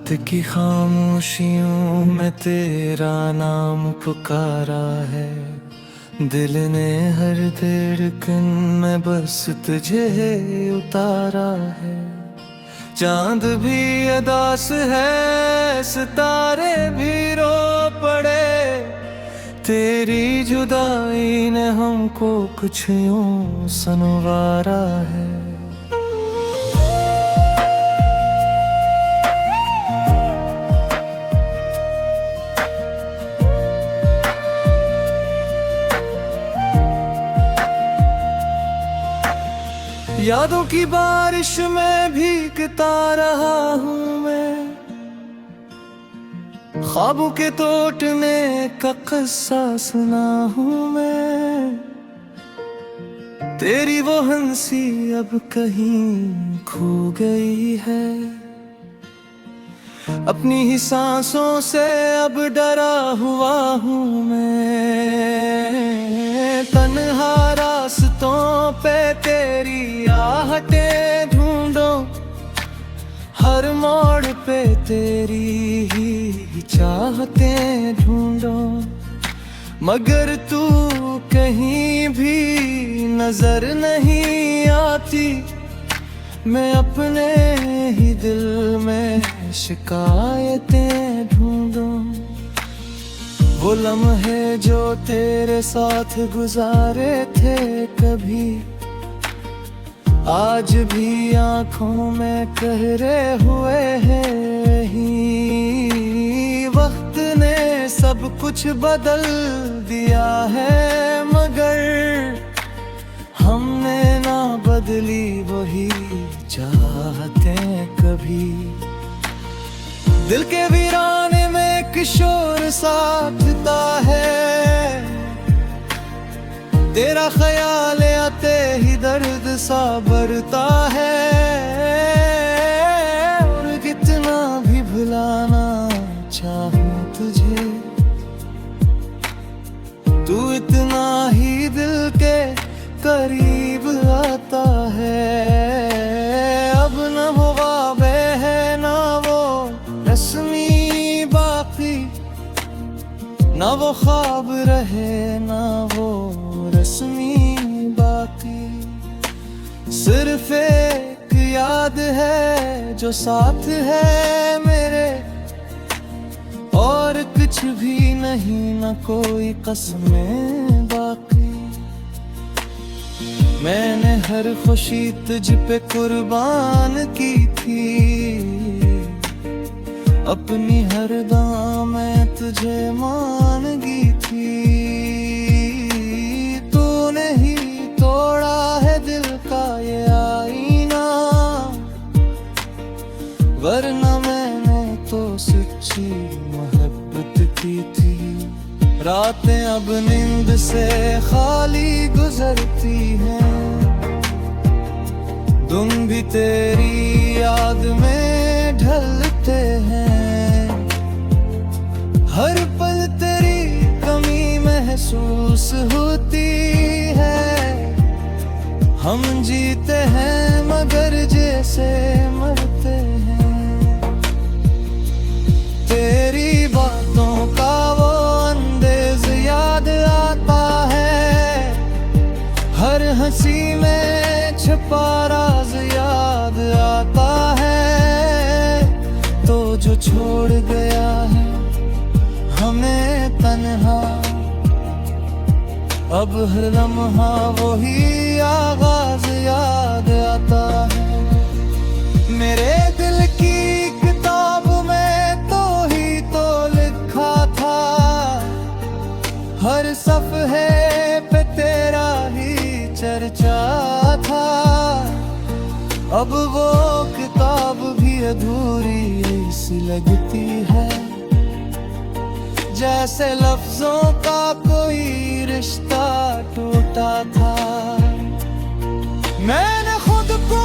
रात की खामोशियों में तेरा नाम पुकारा है। दिल ने हर धड़कन में बस तुझे उतारा है। चांद भी अदास है, सितारे भी रो पड़े। तेरी जुदाई ने हमको कुछ यूं सनवारा है। यादों की बारिश में भीगता रहा हूँ मैं, ख्वाबों के टूटने का किस्सा सुना हूँ मैं। तेरी वो हंसी अब कहीं खो गई है, अपनी ही सांसों से अब डरा हुआ हूँ मैं। तन्हा रास्तों पे तेरी आहटें ढूंढो, हर मोड़ पे तेरी ही चाहतें ढूंढो, मगर तू कहीं भी नजर नहीं आती। मैं अपने ही दिल में शिकायतें ढूंढूं। वो लम्हे जो तेरे साथ गुजारे थे कभी, आज भी आंखों में कहरे हुए हैं ही। वक्त ने सब कुछ बदल दिया है, मगर हमने ना बदली वही चाहते कभी। दिल के वीराने में एक शोर साथता है, तेरा ख्याल आते ही दर्द सा बढ़ता है। और कितना भी भुलाना चाहूं तुझे, तू इतना ही दिल के करीब आता है। अब न वो वाबे है ना वो रस्मी बाकी, ना वो ख्वाब रहे ना वो रस्मी बाकी। सिर्फ एक याद है जो साथ है मेरे, और कुछ भी नहीं, ना कोई कसमें बाकी। मैंने हर खुशी तुझ पे कुर्बान की थी, अपनी हर दाम मैं तुझे मांगी थी। तूने ही तोड़ा है दिल का ये आईना, वरना मैंने तो सच्ची मोहब्बत की थी। रातें अब नींद से खाली गुजरती हैं, दिन भी तेरी याद में ढलते हैं। हर पल तेरी कमी महसूस होती है। हम जीते हैं मगर जैसे मरते हैं। तेरी बातों का वो अंदेज याद आता है, हर हंसी में छुपा राज याद आता है। तो जो छोड़ गया है हमें तन्हा, अब हर लम्हा वही आगाज याद आता है। मेरे दिल की किताब में तो ही तो लिखा था, हर सफ़े पे तेरा ही चर्चा था। अब वो किताब भी अधूरी सी लगती है, जैसे लफ्जों का कोई रिश्ता टूटा था। मैंने खुद को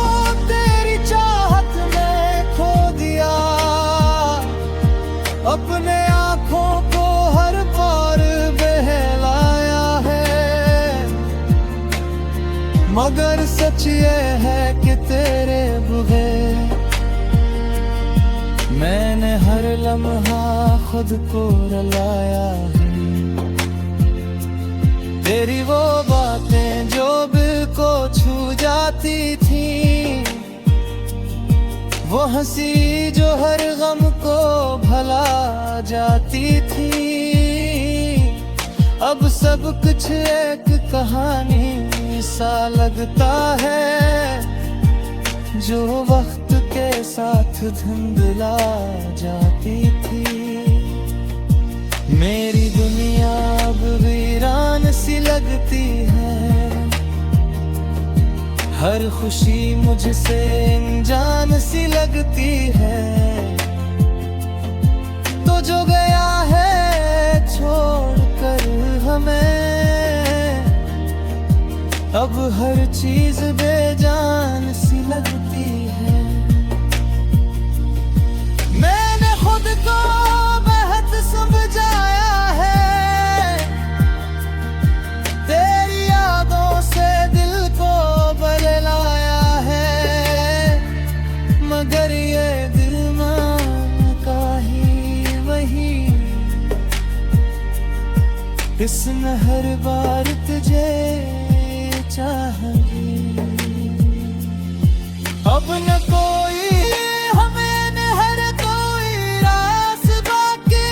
तेरी चाहत में खो दिया, अपने आँखों को हर पार बहलाया है। मगर सच ये है कि तेरे बगैर मैंने हर लम्हा खुद को रुलाया है। तेरी वो बातें जो दिल को छू जाती थी, वो हंसी जो हर गम को भुला जाती थी। अब सब कुछ एक कहानी सा लगता है, जो वक्त के साथ धुंधला जाती थी। मेरी दुनिया अब वीरान सी लगती है, हर खुशी मुझसे अनजान सी लगती है। तो जो गया है छोड़कर हमें, अब हर चीज बेजान सी लगती है। मैंने खुद को बेहद समझाया है, तेरी यादों से दिल को बदलाया है। मगर ये दिल का ही वही, इसने हर बार तुझे चाहेगी। अब न कोई हमें न हर कोई रास बाकी,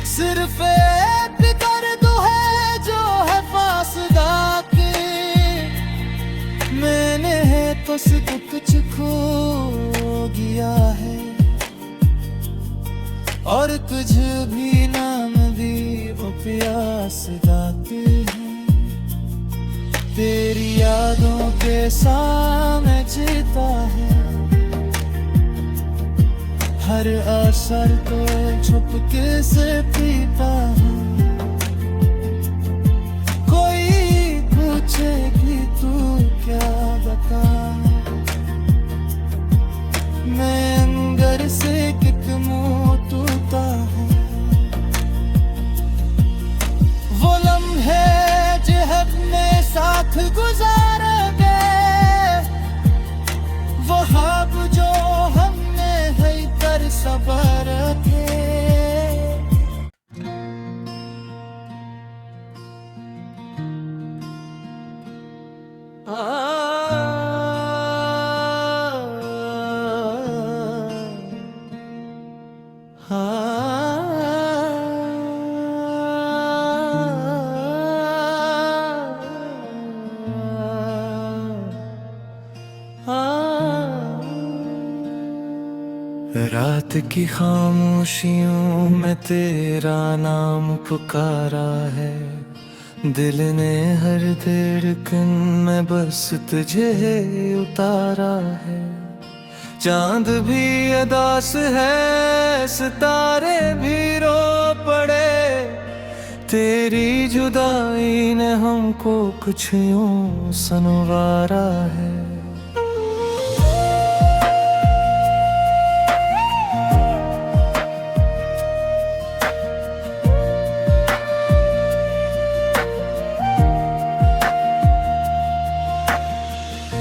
सिर्फ एक दर्द है जो है फासदा की। मैंने तो सब कुछ खो गया है, और तुझ भी नाम भी वो प्यास गाती है। तेरी यादों के सामने जीता है, हर असर तो छुपके से पीता है। कोई पूछे कि तू क्या बता, मैं अंदर से किक मुंह टूटा है। वो लम्हे जो हमने साथ गुजारे, वो ख्वाब जो हमने है कर सबर थे। रात की खामोशियों में तेरा नाम पुकारा है, दिल ने हर धड़कन में बस तुझे उतारा है। चांद भी अदास है, सितारे भी रो पड़े, तेरी जुदाई ने हमको कुछ यूं सनवारा है।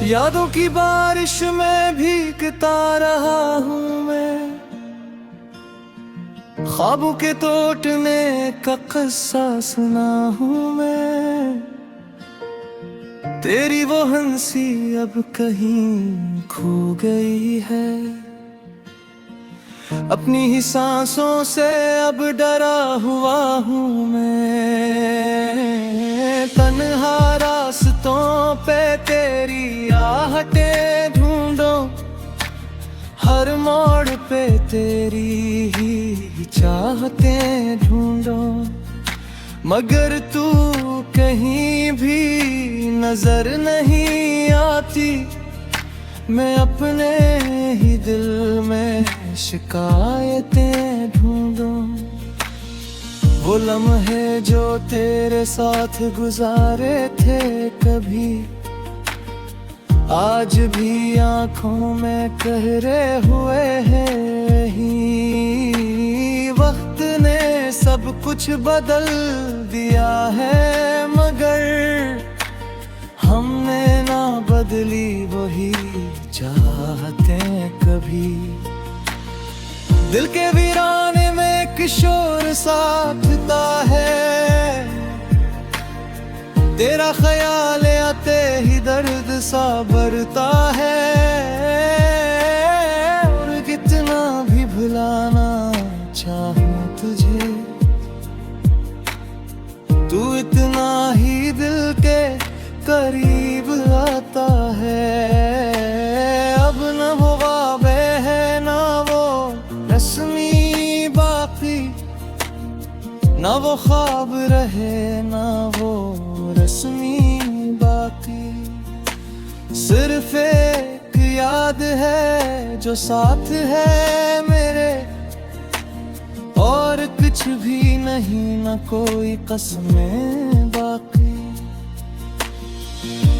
यादों की बारिश में भीगता रहा हूँ मैं, ख्वाबों के टूटने का किस्सा सुना हूँ मैं। तेरी वो हंसी अब कहीं खो गई है, अपनी ही सांसों से अब डरा हुआ हूँ मैं। तन्हा रास्तों पे तेरी आहटें ढूंढो, हर मोड़ पे तेरी ही चाहतें ढूंढो। मगर तू कहीं भी नजर नहीं आती, मैं अपने ही दिल में शिकायतें ढूंढूं। वो लम्हे जो तेरे साथ गुजारे थे कभी, आज भी आंखों में कहरे हुए हैं ही। वक्त ने सब कुछ बदल दिया है, मगर हमने ना बदली वही चाहते कभी। दिल के वीराने में किशोर साथता है, तेरा ख्याल आते ही दर्द सा बढ़ता है। और कितना भी भुलाना चाहूं तुझे, तू इतना ही दिल के करीब आता है। अब न वो ख्वाबे है ना वो रस्मी बाकी, ना वो ख्वाब रहे ना वो रस्मी बाकी। सिर्फ एक याद है जो साथ है मेरे, और कुछ भी नहीं, न कोई कसमें बाकी।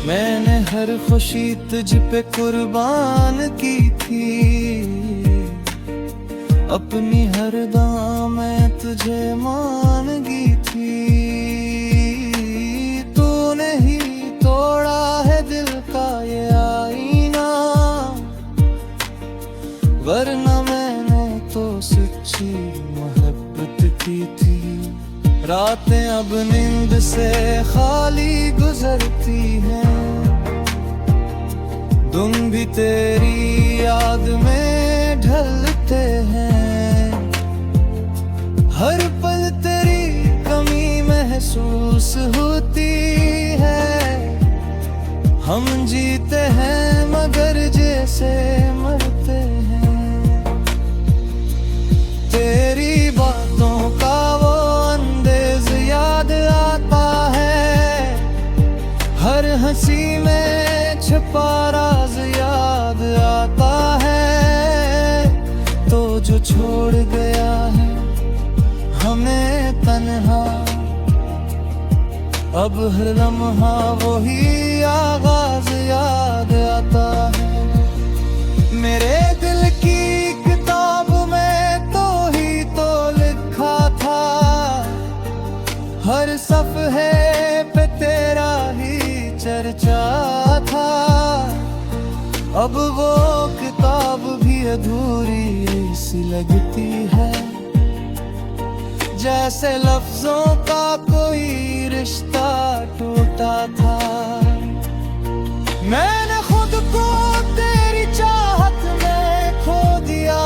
मैंने हर खुशी तुझ पे कुर्बान की थी, अपनी हर दां मैं तुझे मांगी थी। तूने ही तोड़ा है दिल का ये आईना, वरना मैंने तो सच्ची मोहब्बत की थी। रातें अब नींद से खाली गुजरती हैं, दिन भी तेरी याद में ढलते हैं। हर पल तेरी कमी महसूस होती है। हम जीते हैं मगर जैसे मरते हैं। तेरी बातों का वो अंदेज याद आता है, हर हंसी में छुपा राज याद आता है। तो जो छोड़ गया है हमें तन्हा, अब हर लम्हा वही आगाज याद आता है। मेरे दिल की किताब में तो ही तो लिखा था, हर सफ़हे पे तेरा ही चर्चा था। अब वो किताब भी अधूरी सी लगती है, जैसे लफ्जों का कोई रिश्ता टूटा था। मैंने खुद को तेरी चाहत में खो दिया,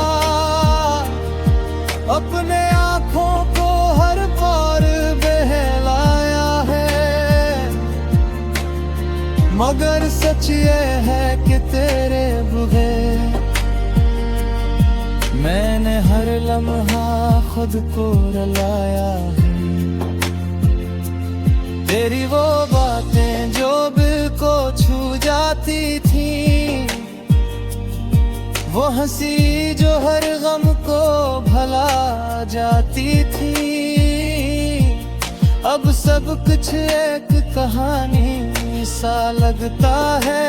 अपने आँखों को हर बार बहलाया है। मगर सच ये है कि तेरे बगैर मैंने हर लम्हा खुद को रुलाया है। तेरी वो बातें जो दिल को छू जाती थी, वो हंसी जो हर गम को भला जाती थी। अब सब कुछ एक कहानी सा लगता है,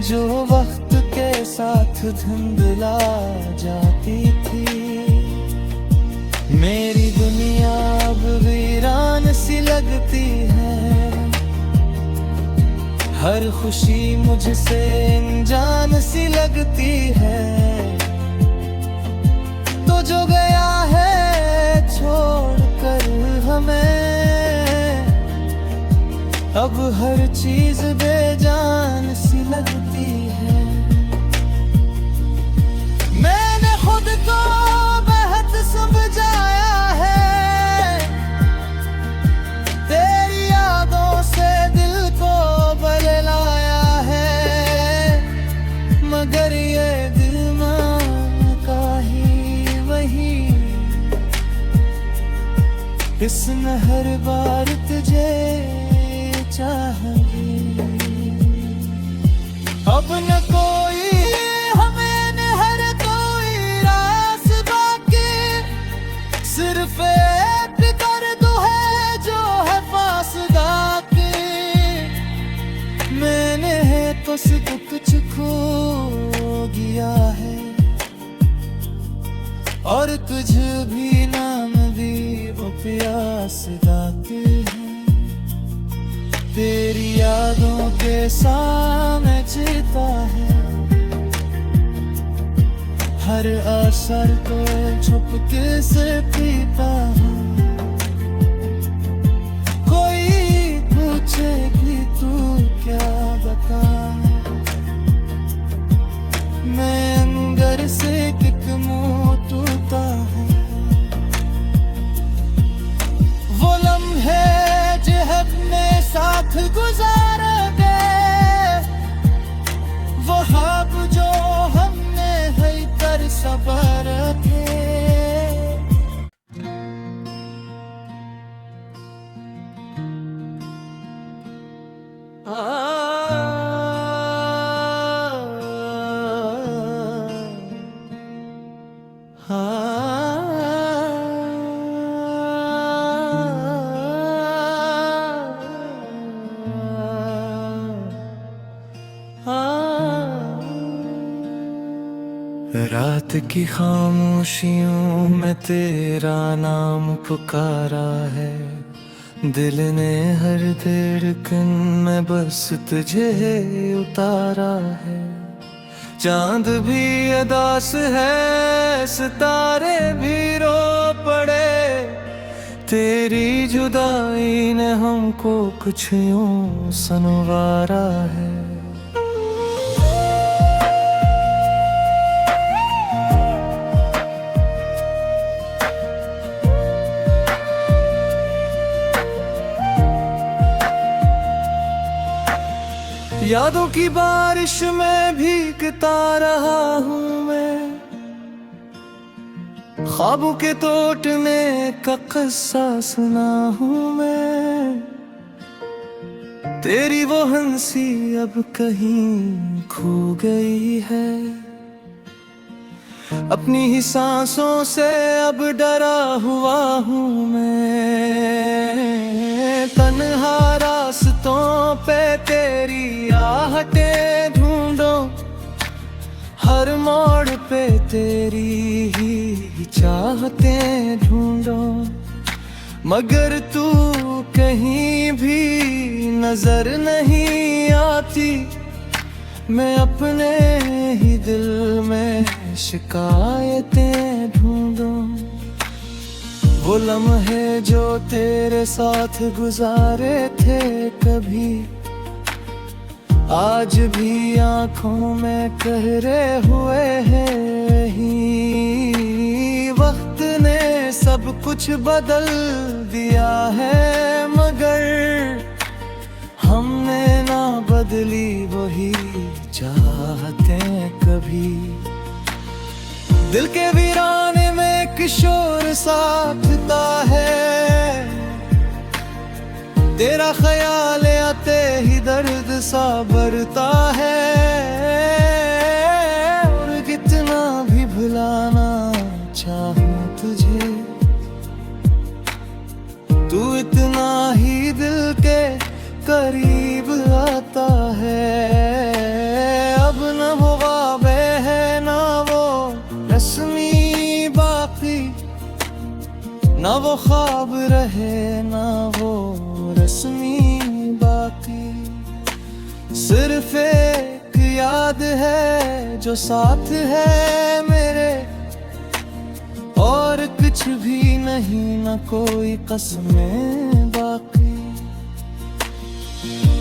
जो वक्त के साथ धुंधला जाती थी। मेरी दुनिया अब वीरान सी लगती है, हर खुशी मुझसे अनजान सी लगती है। तो जो गया है छोड़ कर हमें, अब हर चीज बेजान सी लगती है। मैंने खुद को बेहद समझाया है, तेरी यादों से दिल को बहलाया है। मगर ये दिल का ही वही, इसने हर बार तुझे चाहेंगे। अब न कोई हमें न हर कोई रास बाकी, सिर्फ एक दर्द है जो है फासदा की। मैंने तो सब कुछ खो गया है, और तुझ भी नाम भी वो प्यास दाती है। तेरी यादों के सामने जीता है, हर असर को छुपके से पीता हूँ। कोई पूछे कि तू क्या बताए, मैं अंदर से किक मुँह टूटा है। वो लम्हे जो हमने साथ गुजारे वो ख्वाब जो हमने है कर सबर थे। रात की खामोशियों में तेरा नाम पुकारा है, दिल ने हर धड़कन में बस तुझे उतारा है। चांद भी अदास है, सितारे भी रो पड़े, तेरी जुदाई ने हमको कुछ यूं सनवारा है। यादों की बारिश में भीगता रहा हूँ मैं, ख्वाबों के टूटने का किस्सा सुना हूँ मैं। तेरी वो हंसी अब कहीं खो गई है, अपनी ही सांसों से अब डरा हुआ हूँ मैं। तन्हा रास्तों पे तेरी आहटें ढूंढो, हर मोड़ पे तेरी ही चाहतें ढूंढो, मगर तू कहीं भी नजर नहीं आती। मैं अपने ही दिल में शिकायतें ढूंढूं। वो लम्हे जो तेरे साथ गुजारे थे कभी, आज भी आंखों में कहरे हुए हैं ही। वक्त ने सब कुछ बदल दिया है, मगर हमने ना बदली वही चाहते कभी। दिल के वीराने में किशोर साथता है, तेरा ख्याल आते ही दर्द सा बढ़ता है। और कितना भी भुलाना चाहूं तुझे, तू इतना ही दिल के करीब आता है। अब न वो ख्वाबे है ना वो रस्मी बाकी, ना वो ख्वाब रहे ना वो रस्मी बाकी। सिर्फ एक याद है जो साथ है मेरे, और कुछ भी नहीं, न कोई कसमें बाकी।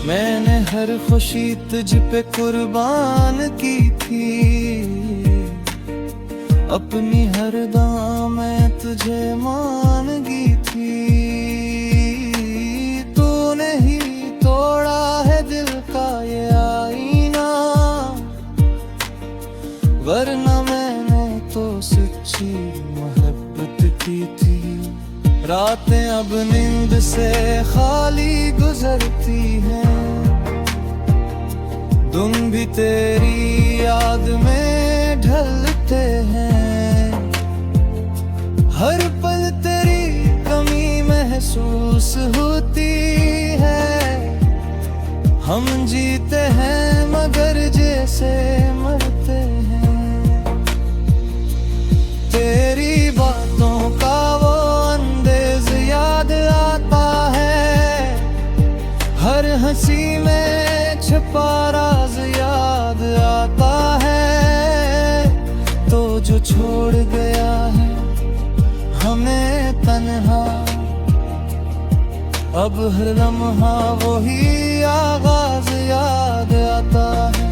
मैंने हर खुशी तुझ पे कुर्बान की थी, अपनी हर दाम मैं तुझे मांगी थी। तूने ही तोड़ा है दिल का ये आईना, वरना मैंने तो सच्ची मोहब्बत की थी। रातें अब नींद से खाली गुजरती हैं, तुम भी तेरी याद में ढलते हैं। हर पल तेरी कमी महसूस होती है। हम जीते हैं मगर जैसे मरते हैं। तेरी बातों का वो अंदेज याद आता है, हर हंसी में छुपा राज याद आता है। तो जो अब हर लम्हा वही आगाज याद आता है।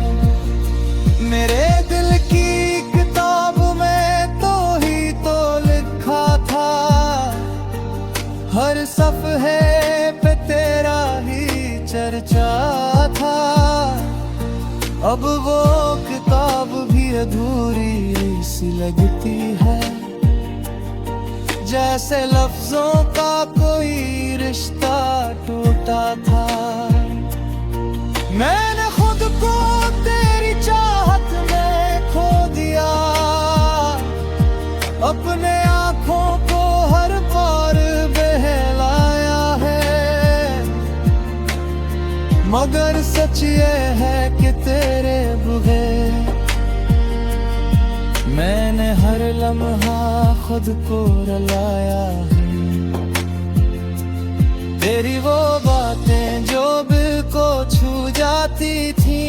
मेरे दिल की किताब में तो ही तो लिखा था, हर सफ़हे पे तेरा ही चर्चा था। अब वो किताब भी अधूरी सी लगती है, जैसे लफ्जों का कोई रिश्ता टूटा था। मैंने खुद को तेरी चाहत में खो दिया, अपने आँखों को हर बार बहलाया है। मगर सच ये है कि तेरे बगैर मैंने हर लम्हा खुद को रुलाया है। तेरी वो बातें जो दिल को छू जाती थी,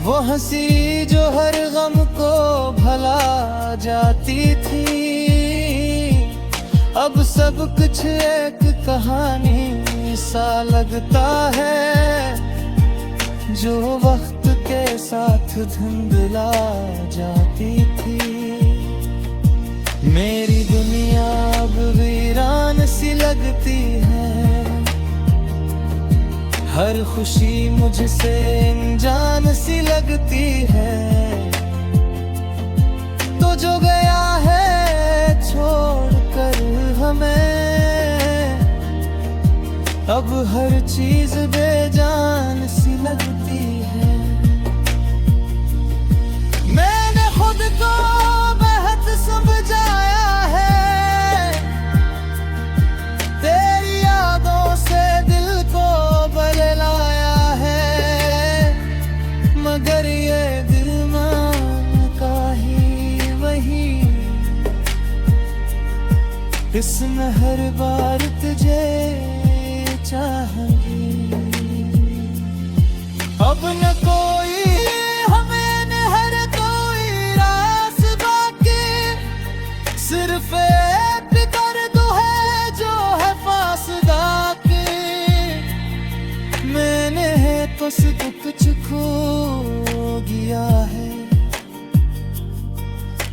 वो हंसी जो हर गम को भुला जाती थी। अब सब कुछ एक कहानी सा लगता है, जो वक्त के साथ धुंधला जाती थी। मेरी दुनिया अब वीरान सी लगती है, हर खुशी मुझसे अनजान सी लगती है। तो जो गया है छोड़ कर हमें, अब हर चीज बेजान सी लगती है। मैंने खुद को बेहद समझाया है, तेरी यादों से दिल को बहलाया है। मगर ये दिल का ही वही, इसमें हर बार तुझे चाहेगी। अब न कोई हमें न हर कोई रास बाकी, सिर्फ एक दर्द है जो है फासदा की। मैंने तो सब कुछ खो गया है,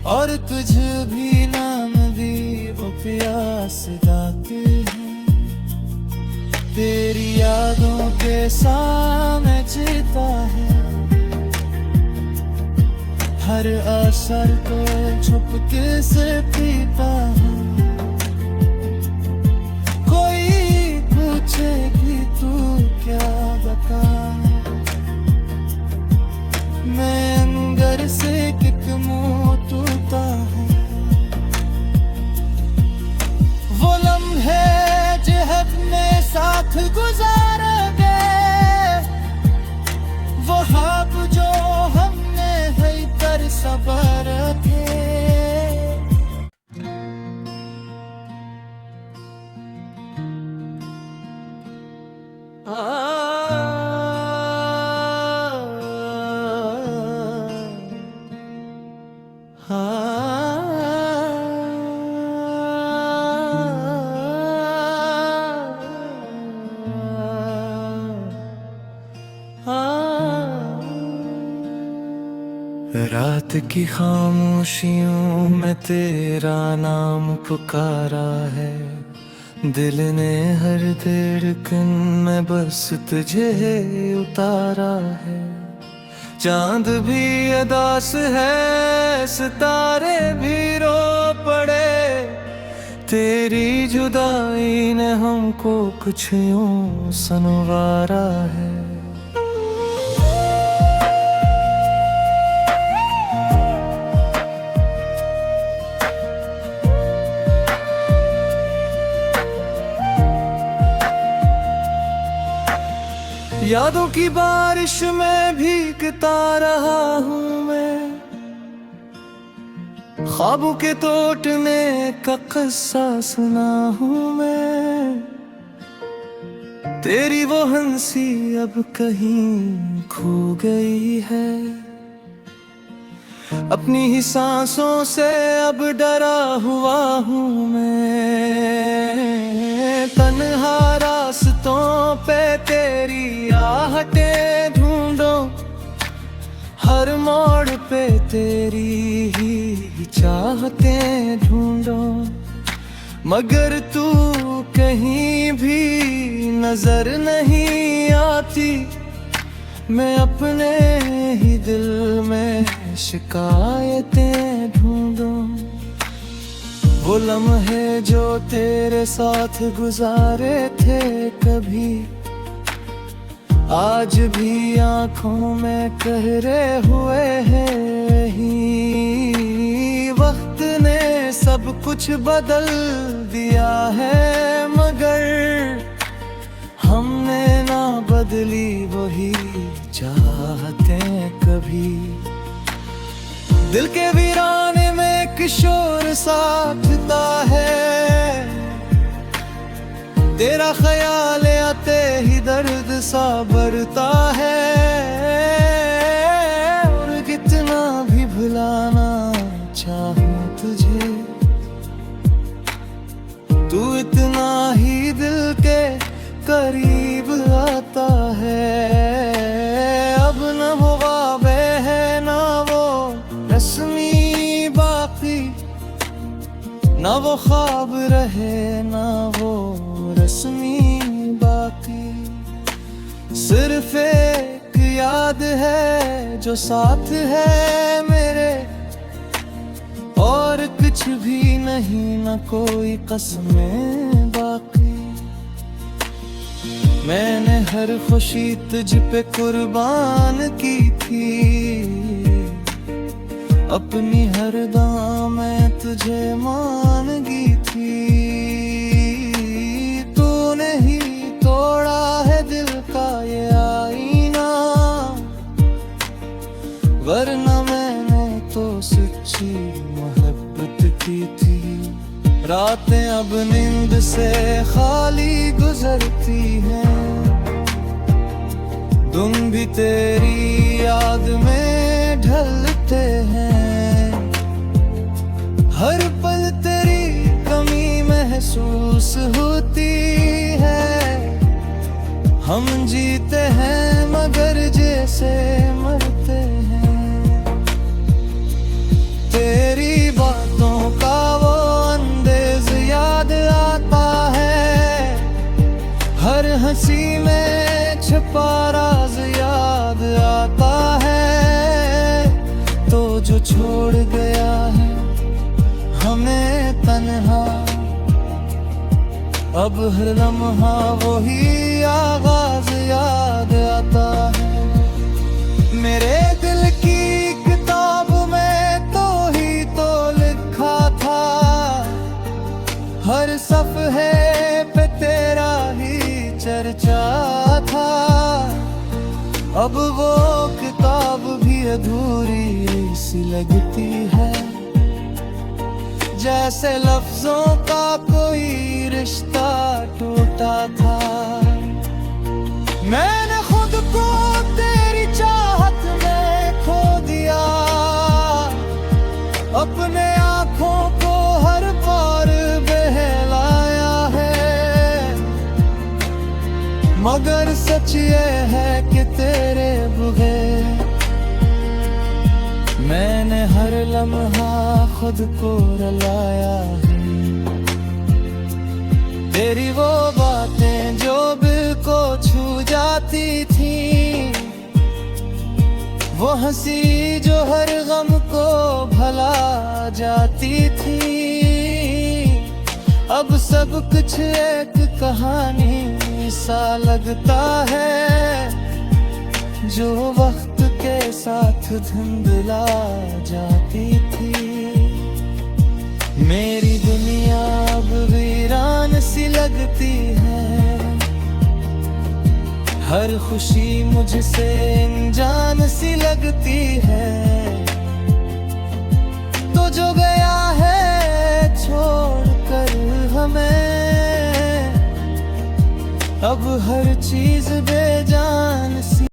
और तुझ भी नाम भी वो प्यास दाती है। तेरी यादों के सामने जीता है, हर असर को छुप के से पीता है। कोई पूछे कि तू क्या बता, मैं अंदर से किक मुँह टूटा है। वो लम्हे जो अपने साथ गुजारोगे, वो ख्वाब जो हमने है कर सबर थे। रात की खामोशियों में तेरा नाम पुकारा है, दिल ने हर धड़कन में बस तुझे उतारा है। चांद भी अदास है, सितारे भी रो पड़े, तेरी जुदाई ने हमको कुछ यूं सनवारा है। यादों की बारिश में भीगता रहा हूँ मैं, ख्वाबों के टूटने का किस्सा सुना हूँ मैं। तेरी वो हंसी अब कहीं खो गई है, अपनी ही सांसों से अब डरा हुआ हूँ मैं। पे तेरी ही चाहते ढूंढो, मगर तू कहीं भी नजर नहीं आती। मैं अपने ही दिल में शिकायतें ढूंढूं। वो लम्हे जो तेरे साथ गुजारे थे कभी, आज भी आंखों में कहरे हुए हैं ही। वक्त ने सब कुछ बदल दिया है, मगर हमने ना बदली वही चाहते कभी। दिल के वीराने में एक शोर साथता है, तेरा ख्याल आते ही दर्द सा बढ़ता है। और कितना भी भुलाना चाहूं तुझे, तू इतना ही दिल के करीब आता है। अब न वो ख्वाबे है ना वो रस्मी बाकी, ना वो ख्वाब रहे ना वो रस्मी बाकी। सिर्फ एक याद है जो साथ है मेरे, और कुछ भी नहीं, न कोई कसमें बाकी। मैंने हर खुशी तुझ पे कुर्बान की थी, अपनी हर दुआ मैं तुझे मांगी थी। तूने ही तोड़ा है दिल का ये आईना, वरना मैंने तो सच्ची मोहब्बत की थी। रातें अब नींद से खाली गुजरती हैं, दिन भी तेरी याद में ढलते हैं। हर पल तेरी कमी महसूस होती है। हम जीते हैं मगर जैसे मरते हैं। तेरी बातों का वो अंदेज याद आता है, हर हंसी में छुपा राज याद आता है। तो जो छोड़ गया है हमें तन्हा, अब हर लम्हा वही आगाज याद आता है। मेरे दिल की किताब में तो ही तो लिखा था, हर सफ़े पे तेरा ही चर्चा था। अब वो किताब भी अधूरी सी लगती है, जैसे लफ्जों का कोई रिश्ता टूटा था। मैंने खुद को तेरी चाहत में खो दिया, अपने आँखों को हर बार बहलाया है। मगर सच ये है कि तेरे बगैर मैंने हर लम्हा खुद को रुलाया है। तेरी वो बातें जो दिल को छू जाती थी, वो हंसी जो हर गम को भला जाती थी। अब सब कुछ एक कहानी सा लगता है, जो वक्त के साथ धुंधला जाती थी। मेरी दुनिया अब वीरान सी लगती है, हर खुशी मुझसे अनजान सी लगती है। तो जो गया है छोड़ कर हमें, अब हर चीज बेजान सी